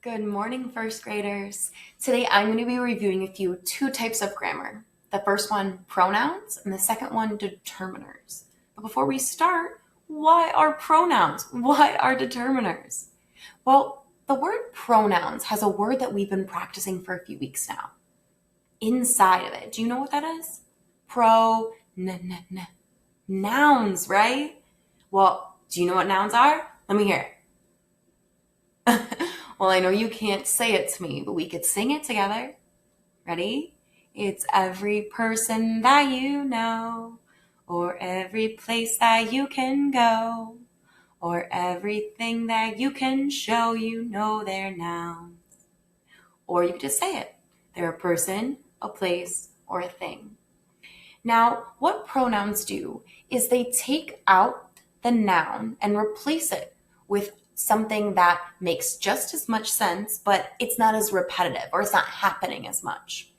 Good morning, first graders. Today I'm going to be reviewing with you two types of grammar. The first one, pronouns, and the second one, determiners. But before we start, why are pronouns? Why are determiners? Well, the word pronouns has a word that we've been practicing for a few weeks now. Inside of it, do you know what that is? Nouns, right? Well, do you know what nouns are? Let me hear it. Well, I know you can't say it to me, but we could sing it together. Ready? It's every person that you know, or every place that you can go, or everything that you can show, you know they're nouns. Or you could just say it. They're a person, a place, or a thing. Now, what pronouns do is they take out the noun and replace it with something that makes just as much sense, but it's not as repetitive or it's not happening as much.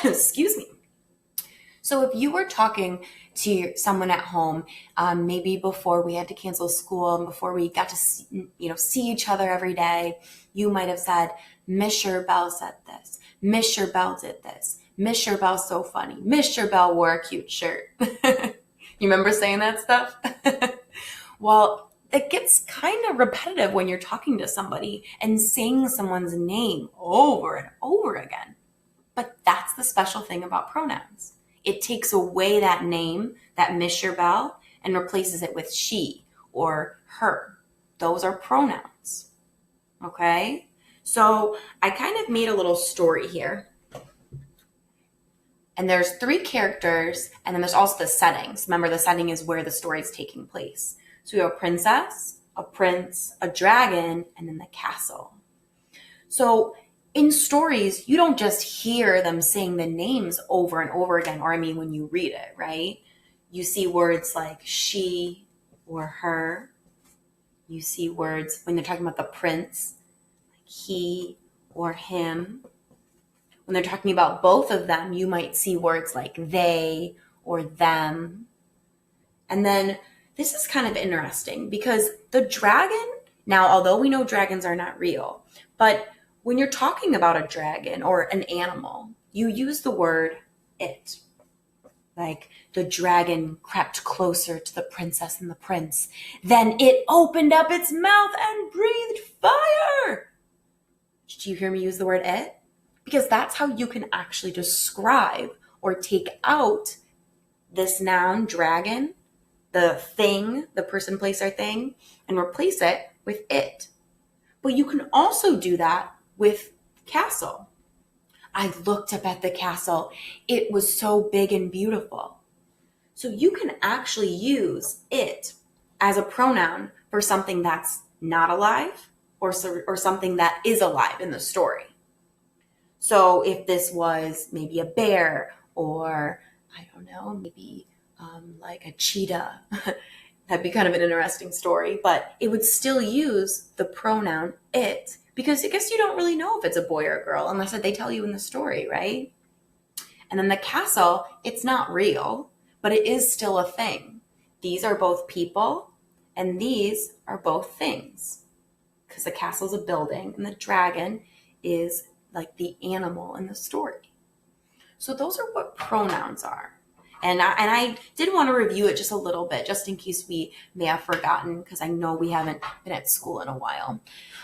Excuse me. So if you were talking to someone at home, maybe before we had to cancel school and before we got to see each other every day, you might have said, Mr. Bell said this, Mr. Bell did this, Mr. Bell's so funny, Mr. Bell wore a cute shirt. You remember saying that stuff? Well, it gets kind of repetitive when you're talking to somebody and saying someone's name over and over again. But that's the special thing about pronouns. It takes away that name, that Mr. Bell, and replaces it with she or her. Those are pronouns. Okay? So I kind of made a little story here. And there's 3 characters, and then there's also the settings. Remember, the setting is where the story is taking place. So we have a princess, a prince, a dragon, and then the castle. So in stories, you don't just hear them saying the names over and over again, or when you read it, right? You see words like she or her. You see words when they're talking about the prince, like he or him. When they're talking about both of them, you might see words like they or them. And then this is kind of interesting because the dragon, now, although we know dragons are not real, but when you're talking about a dragon or an animal, you use the word it. Like the dragon crept closer to the princess and the prince. Then it opened up its mouth and breathed fire. Did you hear me use the word it? Because that's how you can actually describe or take out this noun, dragon, the thing, the person, place, or thing, and replace it with it. But you can also do that with castle. I looked up at the castle. It was so big and beautiful. So you can actually use it as a pronoun for something that's not alive or something that is alive in the story. So if this was maybe a bear or, I don't know, maybe like a cheetah, that'd be kind of an interesting story, but it would still use the pronoun it, because I guess you don't really know if it's a boy or a girl unless they tell you in the story, right? And then the castle, it's not real, but it is still a thing. These are both people and these are both things, because the castle is a building and the dragon is like the animal in the story. So those are what pronouns are. And I did want to review it just a little bit, just in case we may have forgotten, because I know we haven't been at school in a while.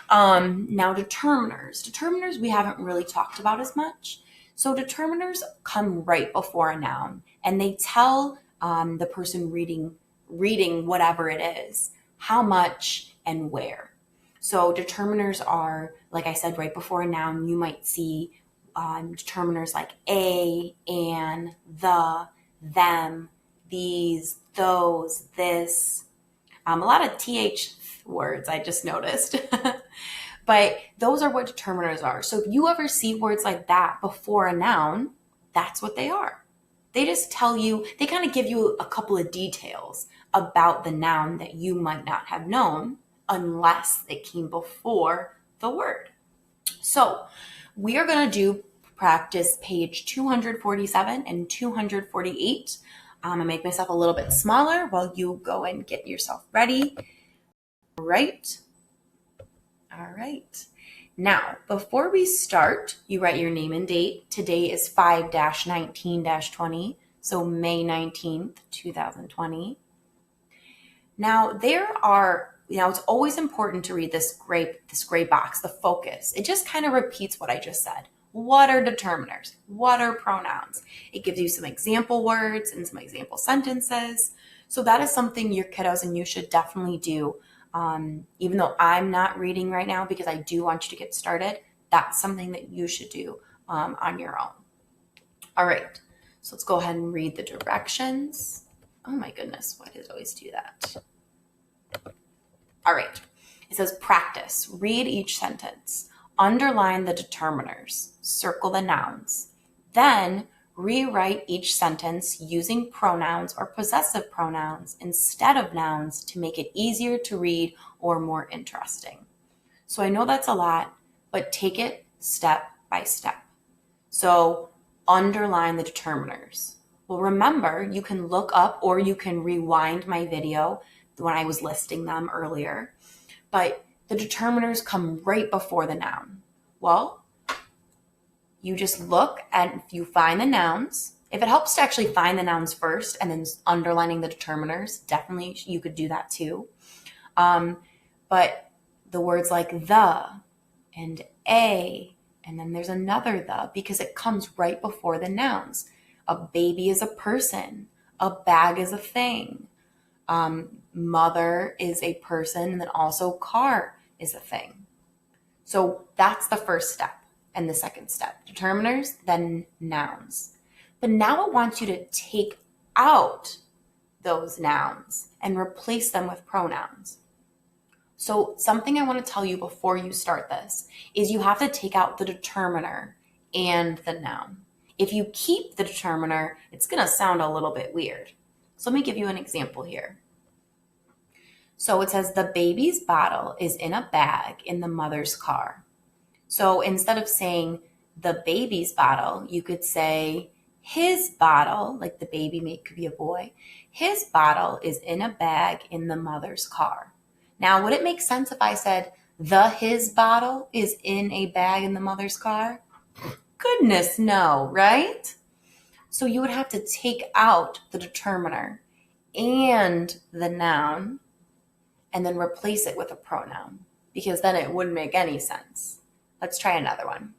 Now, determiners. Determiners we haven't really talked about as much. So determiners come right before a noun, and they tell the person reading whatever it is, how much and where. So determiners are, like I said, right before a noun. You might see determiners like a, an, the, them, these, those, this. A lot of TH words I just noticed. But those are what determiners are. So if you ever see words like that before a noun, that's what they are. They just tell you, they kind of give you a couple of details about the noun that you might not have known unless it came before the word. So we are going to do practice page 247 and 248. I'm going to make myself a little bit smaller while you go and get yourself ready. Right. All right. Now, before we start, you write your name and date. Today is 5-19-20, so May 19th, 2020. Now, it's always important to read this gray box, the focus. It just kind of repeats what I just said. What are determiners? What are pronouns? It gives you some example words and some example sentences. So that is something your kiddos and you should definitely do. Even though I'm not reading right now because I do want you to get started, that's something that you should do on your own. All right, so let's go ahead and read the directions. Oh my goodness, why does it always do that? All right, it says practice. Read each sentence. Underline the determiners. Circle the nouns. Then rewrite each sentence using pronouns or possessive pronouns instead of nouns to make it easier to read or more interesting. So I know that's a lot, but take it step by step. So underline the determiners. Well, remember, you can look up or you can rewind my video when I was listing them earlier, but the determiners come right before the noun. Well, you just look and if you find the nouns, if it helps to actually find the nouns first and then underlining the determiners, definitely you could do that too. But the words like the and a, and then there's another the, because it comes right before the nouns. A baby is a person. A bag is a thing. Mother is a person, and then also car is a thing. So that's the first step and the second step. Determiners, then nouns. But now it wants you to take out those nouns and replace them with pronouns. So something I want to tell you before you start this is you have to take out the determiner and the noun. If you keep the determiner, it's going to sound a little bit weird. So let me give you an example here. So it says the baby's bottle is in a bag in the mother's car. So instead of saying the baby's bottle, you could say his bottle, like the baby could be a boy. His bottle is in a bag in the mother's car. Now, would it make sense if I said his bottle is in a bag in the mother's car? Goodness, no, right? So you would have to take out the determiner and the noun and then replace it with a pronoun because then it wouldn't make any sense. Let's try another one.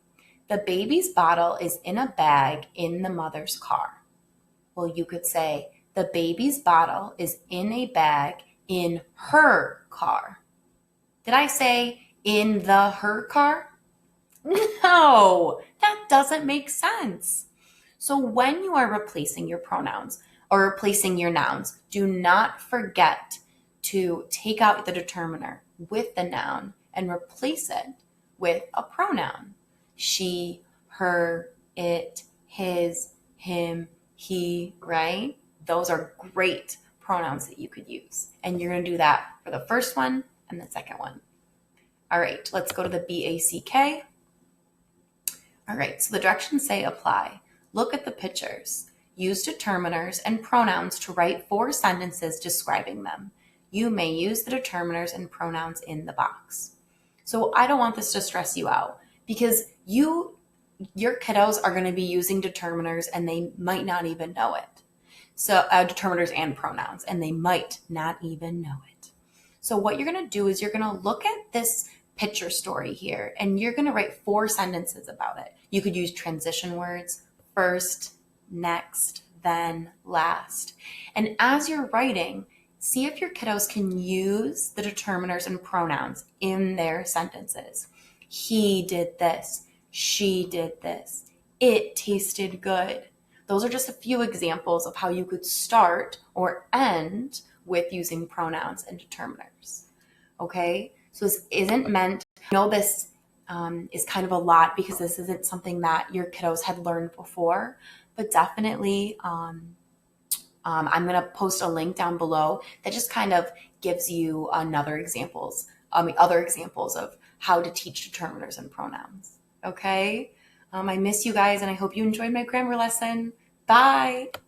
The baby's bottle is in a bag in the mother's car. Well, you could say the baby's bottle is in a bag in her car. Did I say in her car? No, that doesn't make sense. So when you are replacing your pronouns or replacing your nouns, do not forget to take out the determiner with the noun and replace it with a pronoun. She, her, it, his, him, he, right? Those are great pronouns that you could use. And you're going to do that for the first one and the second one. All right, let's go to the BACK. All right, so the directions say apply. Look at the pictures. Use determiners and pronouns to write 4 sentences describing them. You may use the determiners and pronouns in the box. So I don't want this to stress you out because your kiddos are going to be using determiners and they might not even know it. So determiners and pronouns, and they might not even know it. So what you're going to do is you're going to look at this picture story here and you're going to write 4 sentences about it. You could use transition words, first, next, then, last. And as you're writing, see if your kiddos can use the determiners and pronouns in their sentences. He did this. She did this. It tasted good. Those are just a few examples of how you could start or end with using pronouns and determiners. Okay? So this isn't meant, I know this is kind of a lot because this isn't something that your kiddos had learned before, but definitely I'm going to post a link down below that just kind of gives you other examples of how to teach determiners and pronouns. Okay? I miss you guys and I hope you enjoyed my grammar lesson. Bye.